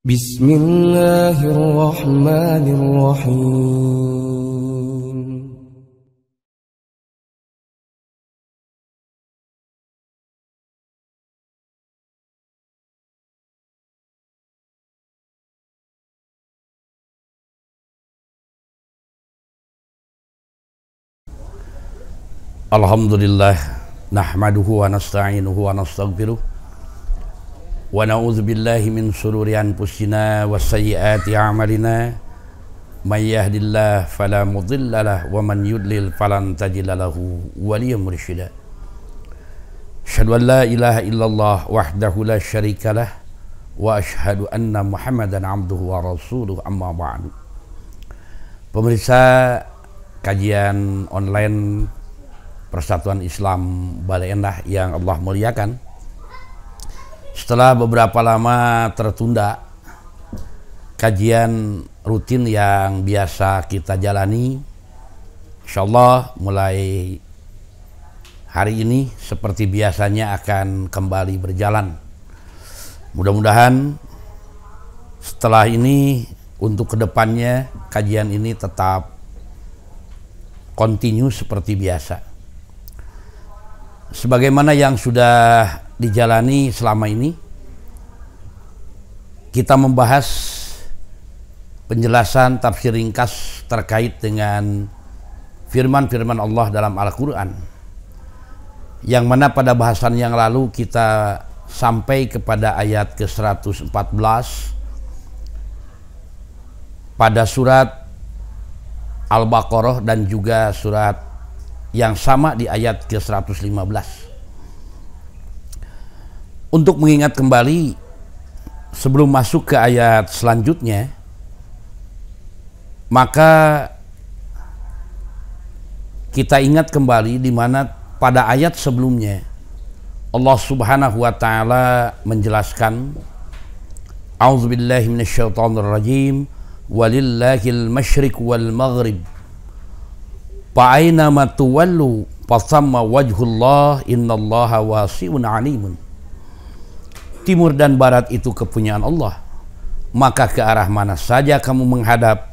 Bismillahirrahmanirrahim. Alhamdulillah nahmaduhu wa nasta'inuhu wa nastaghfiruh wa na'udzu billahi min shururi anfusina wa sayyiati a'malina may yahdihillahu fala mudhillalah wa man yudlil falan tajida lahu waliyyan mursyida. Asyhadu an la ilaha illallah wahdahu la syarikalah wa asyhadu anna Muhammadan abduhu wa rasuluh, amma ba'du. Pemirsa kajian online Persatuan Islam Bale Endah yang Allah muliakan, setelah beberapa lama tertunda kajian rutin yang biasa kita jalani, insyaallah mulai hari ini seperti biasanya akan kembali berjalan. Mudah-mudahan setelah ini untuk kedepannya kajian ini tetap kontinu seperti biasa. Sebagaimana yang sudah dijalani selama ini, kita membahas penjelasan tafsir ringkas terkait dengan firman-firman Allah dalam Al-Quran, yang mana pada bahasan yang lalu kita sampai kepada ayat ke-114 pada surat Al-Baqarah dan juga surat yang sama di ayat ke-115. Untuk mengingat kembali sebelum masuk ke ayat selanjutnya, maka kita ingat kembali di mana pada ayat sebelumnya Allah Subhanahu wa taala menjelaskan, A'udzubillahi minasyaitonirrajim, walillahil masyriq wal maghrib fa'aina ma tuwallu fasamma wajhullah innallaha wasi'un alimun. Timur dan barat itu kepunyaan Allah, maka ke arah mana saja kamu menghadap,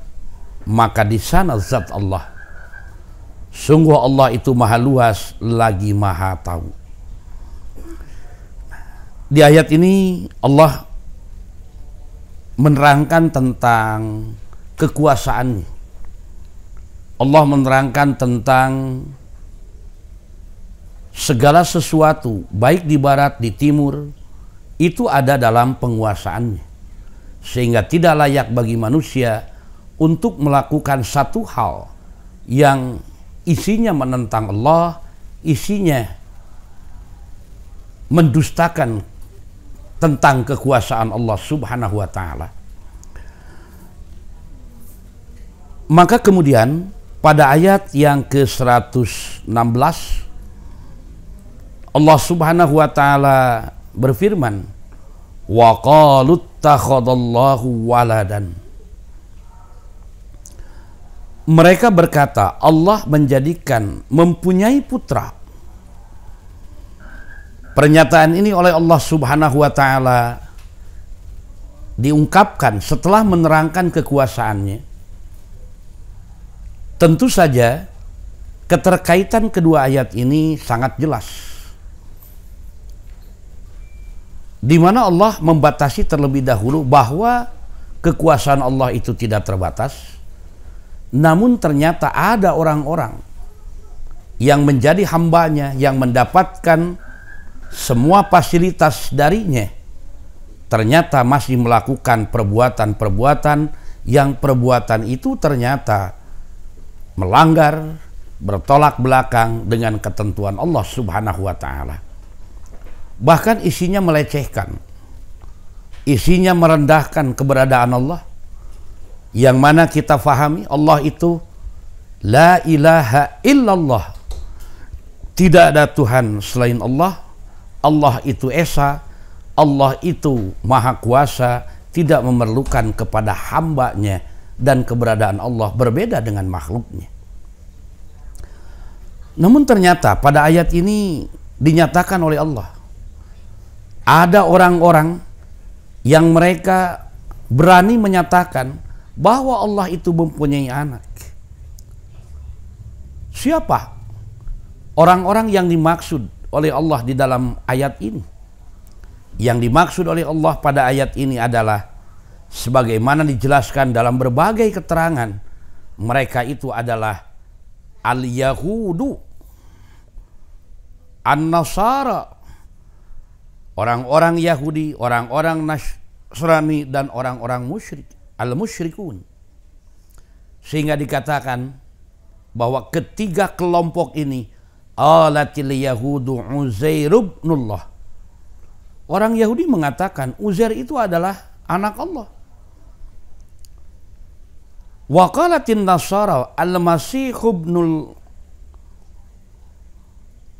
maka di sana zat Allah. Sungguh Allah itu maha luas lagi maha tahu. Di ayat ini Allah menerangkan tentang kekuasaannya. Allah menerangkan tentang segala sesuatu, baik di barat, di timur, itu ada dalam penguasaannya. Sehingga tidak layak bagi manusia untuk melakukan satu hal yang isinya menentang Allah, isinya mendustakan tentang kekuasaan Allah Subhanahu wa ta'ala. Maka kemudian pada ayat yang ke-116 Allah Subhanahu wa taala berfirman, wa qalu ittakhadallahu waladan. Mereka berkata Allah mempunyai putra. Pernyataan ini oleh Allah Subhanahu wa taala diungkapkan setelah menerangkan kekuasaannya. Tentu saja keterkaitan kedua ayat ini sangat jelas, di mana Allah membatasi terlebih dahulu bahwa kekuasaan Allah itu tidak terbatas. Namun ternyata ada orang-orang yang menjadi hambanya, yang mendapatkan semua fasilitas darinya, ternyata masih melakukan perbuatan-perbuatan yang perbuatan itu ternyata melanggar, bertolak belakang dengan ketentuan Allah Subhanahu wa ta'ala. Bahkan isinya melecehkan, isinya merendahkan keberadaan Allah, yang mana kita fahami Allah itu la ilaha illallah, tidak ada Tuhan selain Allah. Allah itu esa, Allah itu maha kuasa, tidak memerlukan kepada hambanya, dan keberadaan Allah berbeda dengan makhluknya. Namun ternyata pada ayat ini dinyatakan oleh Allah, ada orang-orang yang mereka berani menyatakan bahwa Allah itu mempunyai anak. Siapa orang-orang yang dimaksud oleh Allah di dalam ayat ini? Yang dimaksud oleh Allah pada ayat ini adalah sebagaimana dijelaskan dalam berbagai keterangan, mereka itu adalah al-Yahudu, an-Nasara, orang-orang Yahudi, orang-orang Nasrani, dan orang-orang musyrik, al-musyrikun. Sehingga dikatakan bahwa ketiga kelompok ini alatil yahudu Uzair ibnullah. Orang Yahudi mengatakan Uzair itu adalah anak Allah. Wa qalatin nasara al-masih ibnul.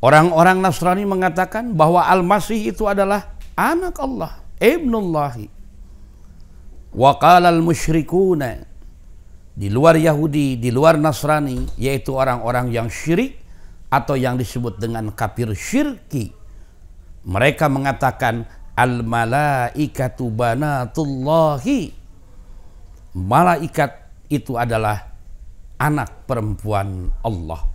Orang-orang Nasrani mengatakan bahwa Al-Masih itu adalah anak Allah, ibnullahi. Wa qala al-musyrikuna, di luar Yahudi, di luar Nasrani, yaitu orang-orang yang syirik atau yang disebut dengan kafir syirki, mereka mengatakan al-malaikatu banatullahi, malaikat itu adalah anak perempuan Allah.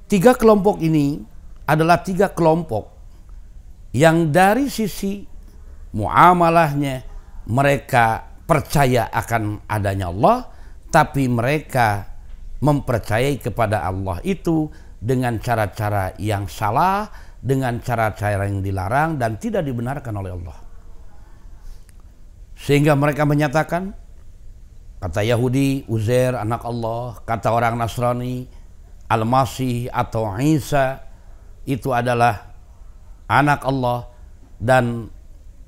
Tiga kelompok ini adalah tiga kelompok yang dari sisi muamalahnya mereka percaya akan adanya Allah, tapi mereka mempercayai kepada Allah itu dengan cara-cara yang salah, dengan cara-cara yang dilarang dan tidak dibenarkan oleh Allah. Sehingga mereka menyatakan, kata Yahudi, Uzair anak Allah, kata orang Nasrani, Al-Masih atau Isa itu adalah anak Allah, dan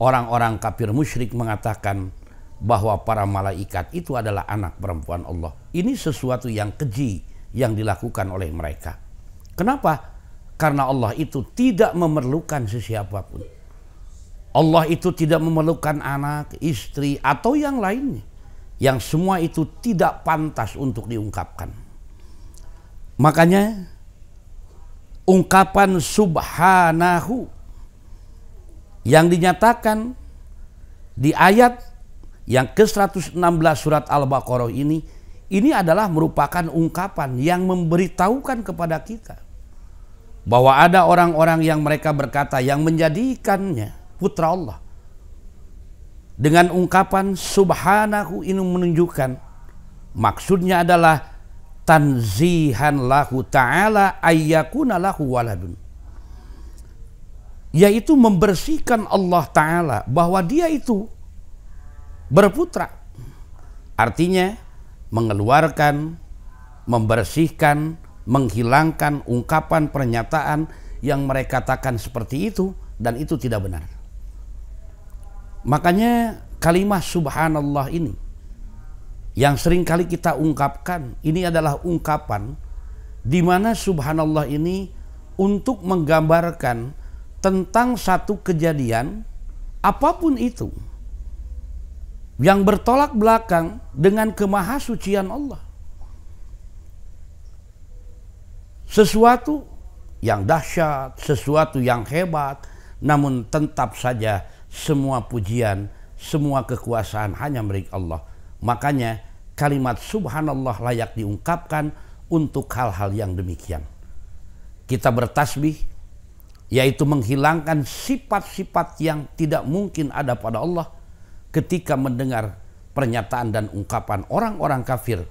orang-orang kafir musyrik mengatakan bahwa para malaikat itu adalah anak perempuan Allah. Ini sesuatu yang keji yang dilakukan oleh mereka. Kenapa? Karena Allah itu tidak memerlukan sesiapapun. Allah itu tidak memerlukan anak, istri, atau yang lainnya. Yang semua itu tidak pantas untuk diungkapkan. Makanya ungkapan subhanahu yang dinyatakan di ayat yang ke-116 surat Al-Baqarah ini adalah merupakan ungkapan yang memberitahukan kepada kita bahwa ada orang-orang yang mereka berkata yang menjadikannya putra Allah. Dengan ungkapan subhanahu ini menunjukkan maksudnya adalah tanzihan lahu ta'ala ayyakuna lahu waladun, yaitu membersihkan Allah Ta'ala bahwa dia itu berputra. Artinya mengeluarkan, membersihkan, menghilangkan ungkapan pernyataan yang mereka katakan seperti itu, dan itu tidak benar. Makanya kalimat subhanallah ini yang sering kali kita ungkapkan, ini adalah ungkapan di mana subhanallah ini untuk menggambarkan tentang satu kejadian apapun itu yang bertolak belakang dengan kemahasucian Allah. Sesuatu yang dahsyat, sesuatu yang hebat, namun tetap saja semua pujian, semua kekuasaan hanya milik Allah. Makanya kalimat subhanallah layak diungkapkan untuk hal-hal yang demikian. Kita bertasbih, yaitu menghilangkan sifat-sifat yang tidak mungkin ada pada Allah ketika mendengar pernyataan dan ungkapan orang-orang kafir,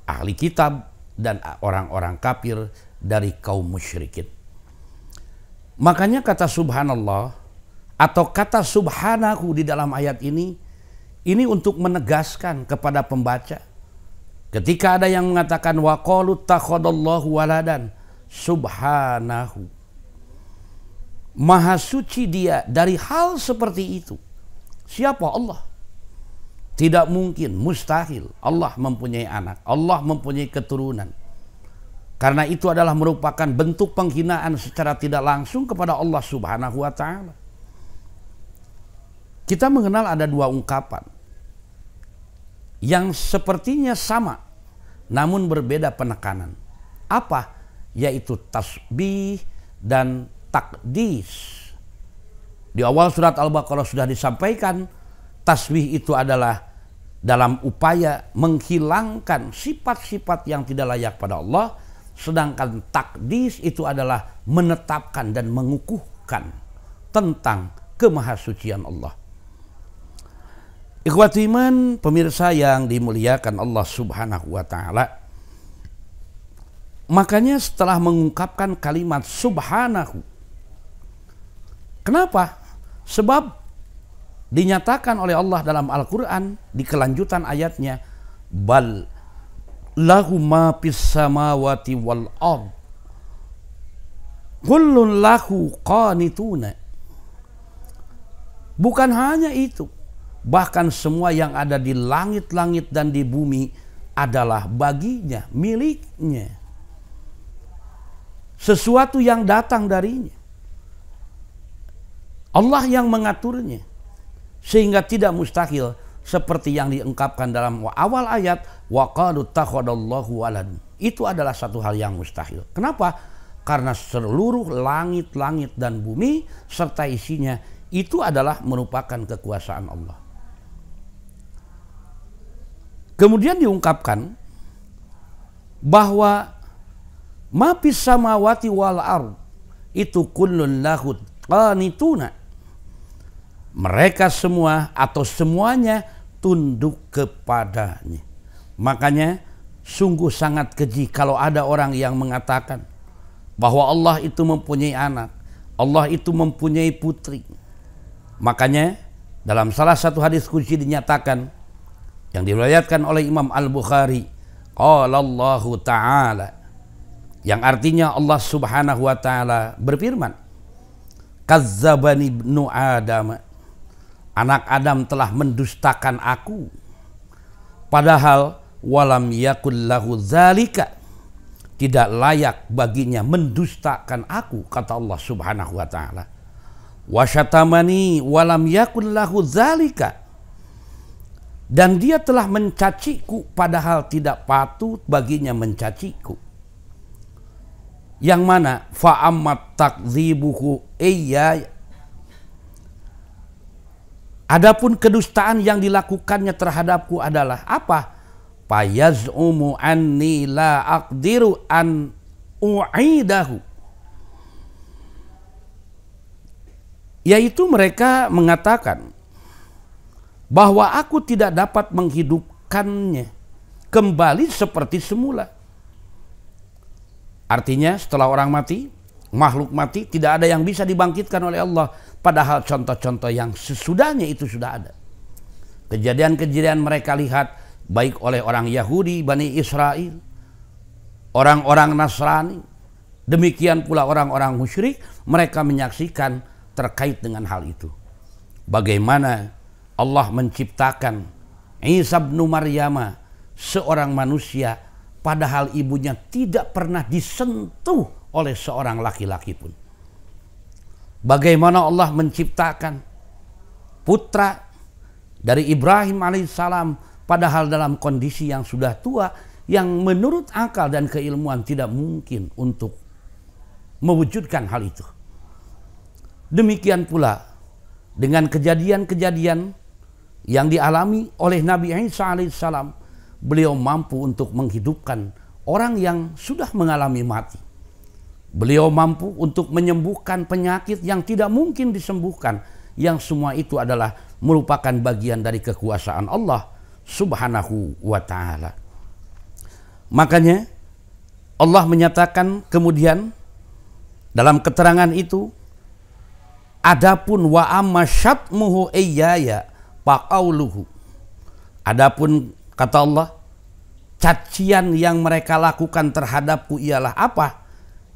ahli kitab, dan orang-orang kafir dari kaum musyrikin. Makanya kata subhanallah atau kata subhanahu di dalam ayat ini untuk menegaskan kepada pembaca ketika ada yang mengatakan wa qalu takhadallahu waladan, subhanahu, maha suci dia dari hal seperti itu. Siapa Allah? Tidak mungkin, mustahil Allah mempunyai anak, Allah mempunyai keturunan. Karena itu adalah merupakan bentuk penghinaan secara tidak langsung kepada Allah Subhanahu wa ta'ala. Kita mengenal ada dua ungkapan yang sepertinya sama namun berbeda penekanan. Apa? Yaitu tasbih dan takdis. Di awal surat Al-Baqarah sudah disampaikan tasbih itu adalah dalam upaya menghilangkan sifat-sifat yang tidak layak pada Allah, sedangkan takdis itu adalah menetapkan dan mengukuhkan tentang kemahasucian Allah. Ikhwati iman, pemirsa yang dimuliakan Allah Subhanahu wa taala. Makanya setelah mengungkapkan kalimat subhanahu, kenapa? Sebab dinyatakan oleh Allah dalam Al-Quran di kelanjutan ayatnya, bal lahu ma fis samawati wal ard kullun lahu qanituna. Bukan hanya itu, bahkan semua yang ada di langit-langit dan di bumi adalah baginya, miliknya. Sesuatu yang datang darinya. Allah yang mengaturnya. Sehingga tidak mustahil seperti yang diungkapkan dalam awal ayat, wa qalu takhadallahu walad. Itu adalah satu hal yang mustahil. Kenapa? Karena seluruh langit-langit dan bumi serta isinya itu adalah merupakan kekuasaan Allah. Kemudian diungkapkan bahwa ma fis samawati wal ard itu kullun lahu qanituna. Mereka semua atau semuanya tunduk kepadanya. Makanya sungguh sangat keji kalau ada orang yang mengatakan bahwa Allah itu mempunyai anak, Allah itu mempunyai putri. Makanya dalam salah satu hadis qudsi dinyatakan yang diriwayatkan oleh Imam Al-Bukhari, qala Allah Ta'ala, yang artinya Allah Subhanahu wa taala berfirman, kazzabani ibnu Adam, anak Adam telah mendustakan aku, padahal walam yakul lahu zalika, tidak layak baginya mendustakan aku, kata Allah Subhanahu wa taala. Wasyatamani walam yakul lahu zalika, dan dia telah mencaciku padahal tidak patut baginya mencaciku. Yang mana fa'ammat takdzibuhu iyya, adapun kedustaan yang dilakukannya terhadapku adalah apa? Fayaz'umu anni la aqdiru an u'idahu, yaitu mereka mengatakan bahwa aku tidak dapat menghidupkannya kembali seperti semula. Artinya setelah orang mati, makhluk mati, tidak ada yang bisa dibangkitkan oleh Allah. Padahal contoh-contoh yang sesudahnya itu sudah ada. Kejadian-kejadian mereka lihat baik oleh orang Yahudi, Bani Israel, orang-orang Nasrani, demikian pula orang-orang musyrik, mereka menyaksikan terkait dengan hal itu. Bagaimana Allah menciptakan Isa bin Maryam, seorang manusia, padahal ibunya tidak pernah disentuh oleh seorang laki-laki pun. Bagaimana Allah menciptakan putra dari Ibrahim alaihissalam, padahal dalam kondisi yang sudah tua, yang menurut akal dan keilmuan tidak mungkin untuk mewujudkan hal itu. Demikian pula dengan kejadian-kejadian yang dialami oleh Nabi Isa alaihissalam. Beliau mampu untuk menghidupkan orang yang sudah mengalami mati. Beliau mampu untuk menyembuhkan penyakit yang tidak mungkin disembuhkan. Yang semua itu adalah merupakan bagian dari kekuasaan Allah Subhanahu wa ta'ala. Makanya Allah menyatakan kemudian dalam keterangan itu, adapun wa amma syatmuhu iyaya faqauluhu, adapun kata Allah, cacian yang mereka lakukan terhadapku ialah apa?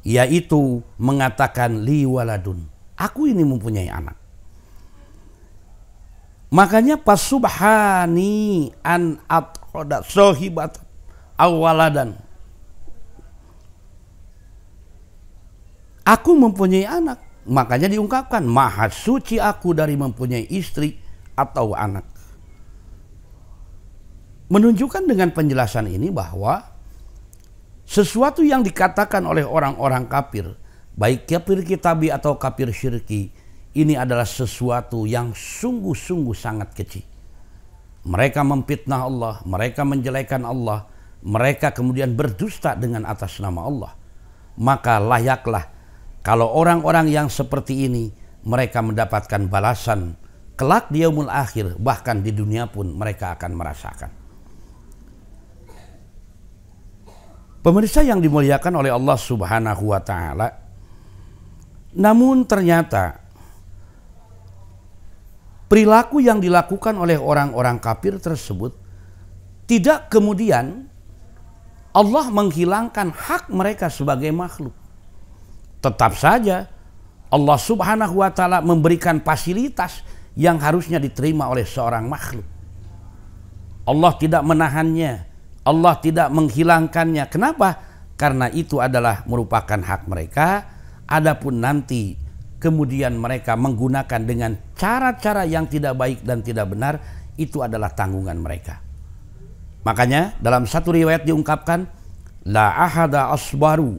Yaitu mengatakan li waladun, aku ini mempunyai anak. Makanya pasubhani an atqada sahibat awaladan, aku mempunyai anak. Makanya diungkapkan, maha suci aku dari mempunyai istri atau anak. Menunjukkan dengan penjelasan ini bahwa sesuatu yang dikatakan oleh orang-orang kafir, baik kafir kitabi atau kafir syirki, ini adalah sesuatu yang sungguh-sungguh sangat kecil. mereka memfitnah Allah, mereka menjelekan Allah, mereka kemudian berdusta dengan atas nama Allah. Maka layaklah kalau orang-orang yang seperti ini mereka mendapatkan balasan kelak di yaumul akhir, bahkan di dunia pun mereka akan merasakan. Pemirsa yang dimuliakan oleh Allah Subhanahu wa taala, namun ternyata perilaku yang dilakukan oleh orang-orang kafir tersebut tidak kemudian Allah menghilangkan hak mereka sebagai makhluk. Tetap saja Allah Subhanahu wa taala memberikan fasilitas yang harusnya diterima oleh seorang makhluk. Allah tidak menahannya, Allah tidak menghilangkannya. Kenapa? Karena itu adalah merupakan hak mereka. Adapun nanti kemudian mereka menggunakan dengan cara-cara yang tidak baik dan tidak benar, itu adalah tanggungan mereka. Makanya dalam satu riwayat diungkapkan, la ahada asbaru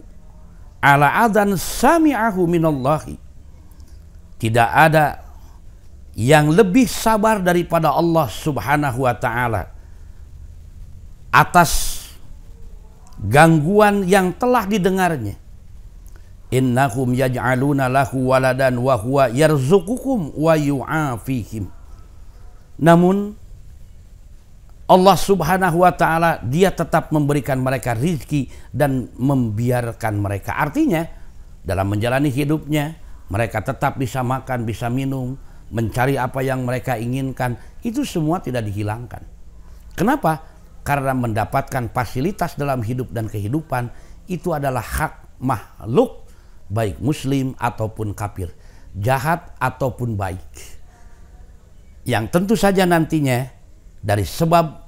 ala adan sami'ahu minallahi. Tidak ada yang lebih sabar daripada Allah Subhanahu wa taala atas gangguan yang telah didengarnya. Innahum yaj'aluna lahu waladan wa huwa yarzuqukum wa yu'afihim. Namun Allah Subhanahu wa taala dia tetap memberikan mereka rizki dan membiarkan mereka. Artinya dalam menjalani hidupnya mereka tetap bisa makan, bisa minum, mencari apa yang mereka inginkan. Itu semua tidak dihilangkan. Kenapa? Karena mendapatkan fasilitas dalam hidup dan kehidupan itu adalah hak makhluk, baik muslim ataupun kafir, jahat ataupun baik. Yang tentu saja nantinya dari sebab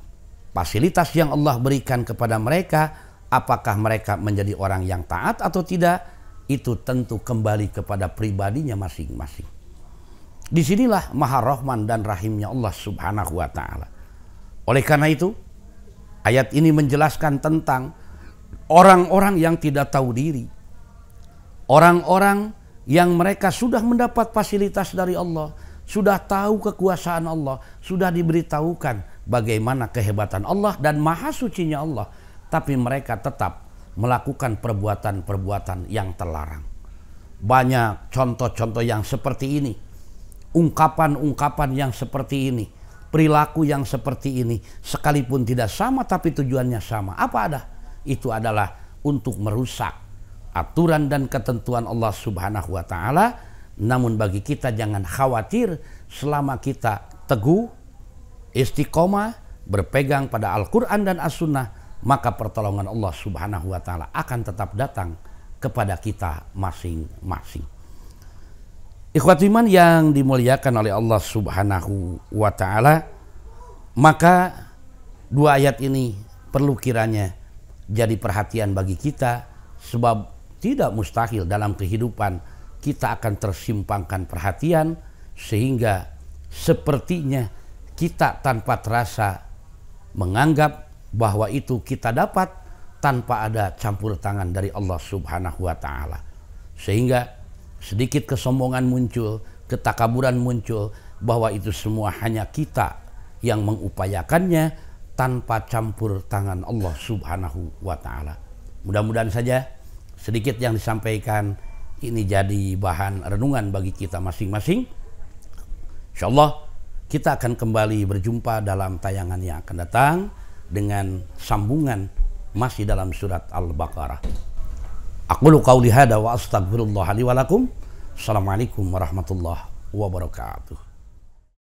fasilitas yang Allah berikan kepada mereka, apakah mereka menjadi orang yang taat atau tidak, itu tentu kembali kepada pribadinya masing-masing. Disinilah Maha Rahman dan Rahimnya Allah Subhanahu wa taala. Oleh karena itu, ayat ini menjelaskan tentang orang-orang yang tidak tahu diri. Orang-orang yang mereka sudah mendapat fasilitas dari Allah, sudah tahu kekuasaan Allah, sudah diberitahukan bagaimana kehebatan Allah dan maha sucinya Allah, tapi mereka tetap melakukan perbuatan-perbuatan yang terlarang. Banyak contoh-contoh yang seperti ini, ungkapan-ungkapan yang seperti ini, perilaku yang seperti ini, sekalipun tidak sama tapi tujuannya sama. Apa ada? Itu adalah untuk merusak aturan dan ketentuan Allah Subhanahu wa taala. Namun bagi kita jangan khawatir, selama kita teguh, istiqomah, berpegang pada Al-Quran dan As-Sunnah, maka pertolongan Allah Subhanahu wa taala akan tetap datang kepada kita masing-masing. Ikhwati iman yang dimuliakan oleh Allah Subhanahu wa taala, maka dua ayat ini perlu kiranya jadi perhatian bagi kita, sebab tidak mustahil dalam kehidupan kita akan tersimpangkan perhatian sehingga sepertinya kita tanpa terasa menganggap bahwa itu kita dapat tanpa ada campur tangan dari Allah Subhanahu wa taala. Sehingga sedikit kesombongan muncul, ketakaburan muncul, bahwa itu semua hanya kita yang mengupayakannya tanpa campur tangan Allah Subhanahu wa taala. Mudah-mudahan saja sedikit yang disampaikan ini jadi bahan renungan bagi kita masing-masing. Insyaallah kita akan kembali berjumpa dalam tayangan yang akan datang dengan sambungan masih dalam surat Al-Baqarah. Aqulu qauli hada wa astaghfirullah li wa lakum. Assalamualaikum warahmatullahi wabarakatuh.